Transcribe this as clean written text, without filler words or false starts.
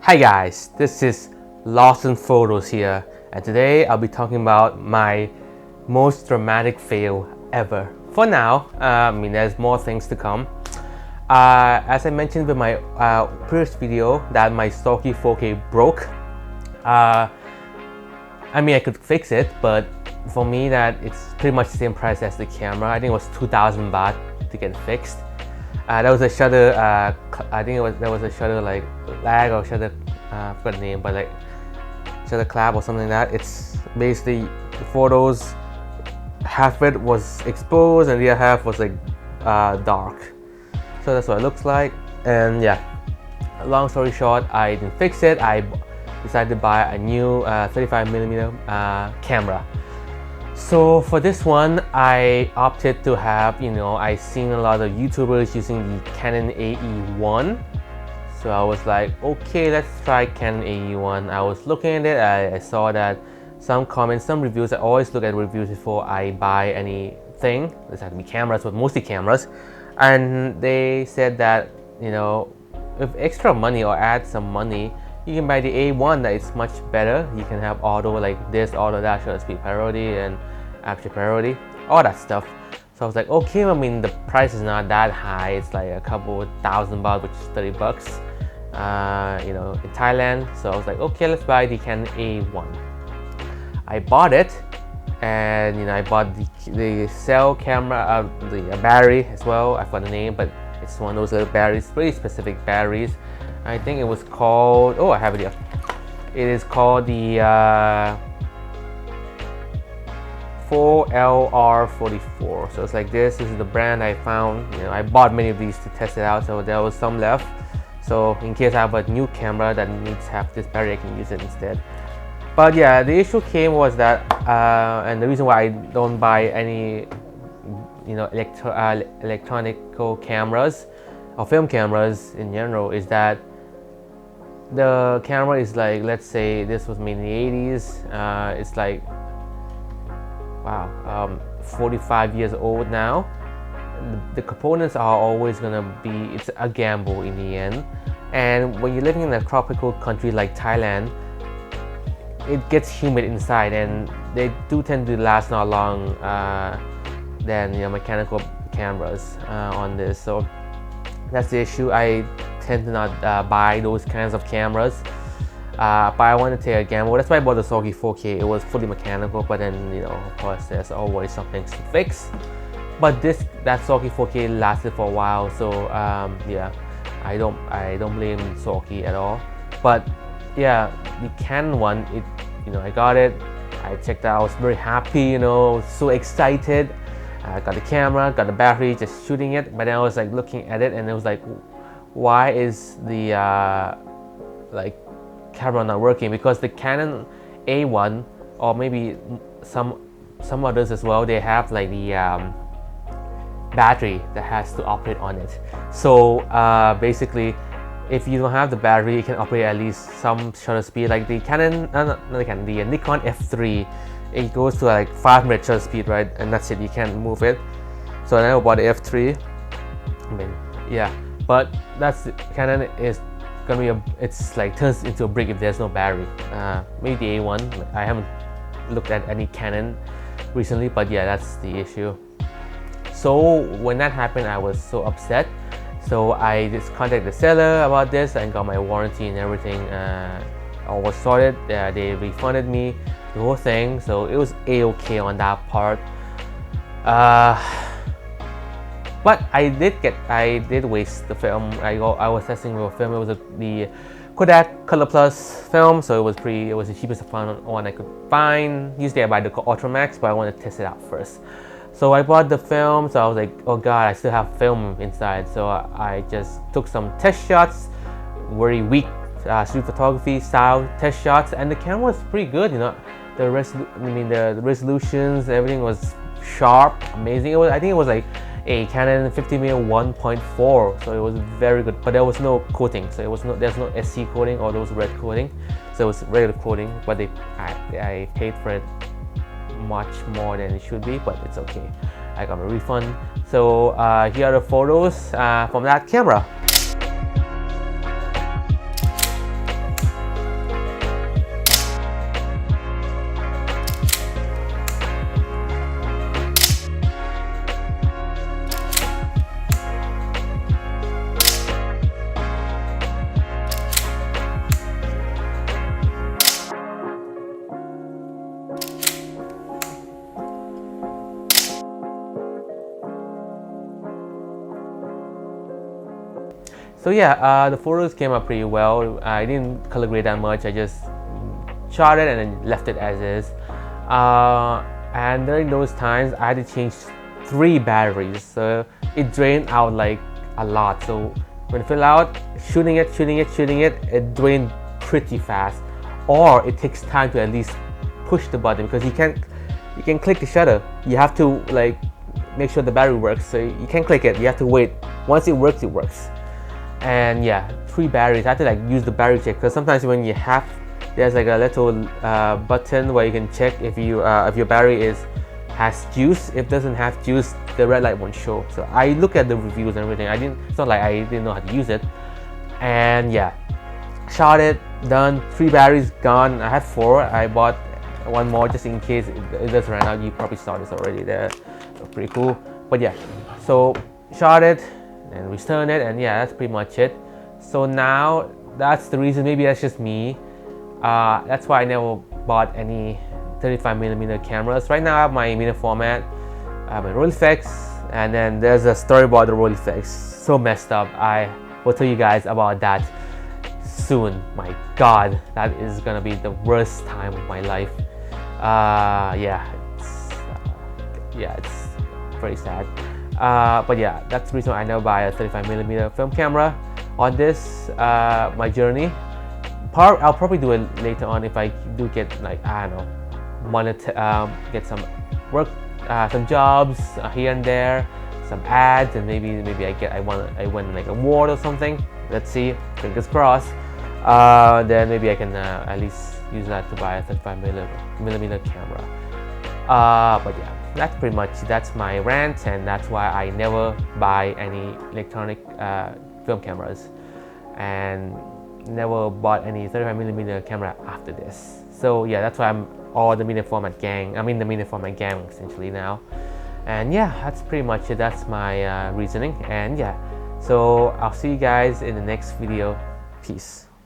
Hi guys, this is Lost in Photos here, and today I'll be talking about my most dramatic fail ever. For now, there's more things to come. As I mentioned with my previous video, that my Zorki 4K broke. I could fix it, but for me that it's pretty much the same price as the camera. I think it was 2,000 baht to get it fixed. That was a shutter, I think there was a shutter like lag or shutter, I forgot the name, but like shutter clap or something like that. It's basically the photos, half of it was exposed and the other half was like dark. So that's what it looks like. And yeah, long story short, I didn't fix it. I decided to buy a new 35mm camera. So for this one, I opted to have, I've seen a lot of YouTubers using the Canon AE1. So I was like, okay, let's try Canon AE1. I was looking at it, I saw that some comments, some reviews, I always look at reviews before I buy anything. This has to be cameras, but mostly cameras. And they said that, with extra money or add some money, you can buy the A1 that is much better. You can have auto like this, auto that, shutter speed priority and aperture priority, all that stuff. So I was like, okay, the price is not that high. It's like a couple thousand baht, which is 30 bucks, in Thailand. So I was like, okay, let's buy the Canon A1. I bought it, and I bought the cell camera, the battery as well. I forgot the name, but it's one of those little batteries, pretty specific batteries. I think it was called, I have it here. It is called the 4LR44. So it's like this is the brand I found. I bought many of these to test it out, so there was some left. So in case I have a new camera that needs to have this battery, I can use it instead. But yeah, the issue came was that, and the reason why I don't buy any, electronic cameras or film cameras in general is that the camera is like, let's say this was made in the 80s, it's like, wow, 45 years old now. The components are always gonna be, it's a gamble in the end. And when you're living in a tropical country like Thailand, it gets humid inside, and they do tend to last not long than mechanical cameras on this. So that's the issue. I tend to not buy those kinds of cameras, but I want to take a gamble. That's why I bought the Zorki 4K. It was fully mechanical, but then of course there's always some things to fix. But that Zorki 4K lasted for a while, so yeah, I don't blame Zorki at all. But yeah, the Canon one, I got it. I checked it out. I was very happy. So excited. I got the camera, got the battery, just shooting it. But then I was like looking at it, and it was like, why is the camera not working? Because the Canon A1, or maybe some others as well, they have like the battery that has to operate on it. So basically, if you don't have the battery, you can operate at least some shutter speed. Like the Canon, the Nikon F3, it goes to like 500 shutter speed, right? And that's it. You can't move it. So then I bought the F3. Yeah. But that's Canon is gonna be it's like turns into a brick if there's no battery. Maybe the A1. I haven't looked at any Canon recently, but yeah, that's the issue. So when that happened, I was so upset. So I just contacted the seller about this and got my warranty and everything. All was sorted. They refunded me the whole thing, so it was a-okay on that part. But I did waste the film. I was testing with a film. It was the Kodak Color Plus film, so it was the cheapest one I could find. Usually I buy the Ultra Max, but I want to test it out first. So I bought the film, so I was like, oh god, I still have film inside. So I just took some test shots, very weak street photography style test shots, and the camera was pretty good. The resolutions, everything was sharp, amazing. I think it was like a Canon 50mm 1.4, so it was very good. But there was no coating, so there's no SC coating or those red coating. So it was regular coating, but I paid for it much more than it should be, but it's okay. I got a refund. So here are the photos from that camera. So yeah, the photos came out pretty well. I didn't color grade that much. I just shot it and then left it as is. And during those times, I had to change 3 batteries, so it drained out like a lot. So when it fell out, shooting it, it drained pretty fast. Or it takes time to at least push the button, because you can click the shutter. You have to like make sure the battery works. So you can't click it. You have to wait. Once it works, it works. And yeah, 3 batteries. I had to like use the battery check, because sometimes when you have, there's like a little button where you can check if your battery has juice. If it doesn't have juice, the red light won't show. So I look at the reviews and everything. It's not like I didn't know how to use it. And yeah, shot it, done. 3 batteries gone. I had 4. I bought 1 more just in case it does run out. You probably saw this already. They're pretty cool. But yeah, so shot it and returned it, and yeah, that's pretty much it. So now that's the reason. Maybe that's just me. That's why I never bought any 35mm cameras. Right now I have my medium format, I have my roll effects, and then there's a story about the roll effects. So messed up. I will tell you guys about that soon. My god, that is gonna be the worst time of my life. Yeah, it's very sad. But yeah, that's the reason I never buy a 35mm film camera on this my journey. I'll probably do it later on if I do get, like, I don't know, get some work, some jobs here and there, some ads, and maybe I win like an award or something. Let's see, fingers crossed. Then maybe I can at least use that to buy a 35mm camera. But yeah, that's pretty much, that's my rant, and that's why I never buy any electronic film cameras, and never bought any 35mm camera after this. So yeah, that's why I'm all the medium format gang. I'm in the medium format gang essentially now. And yeah, that's pretty much it. That's my reasoning. And yeah, so I'll see you guys in the next video. Peace.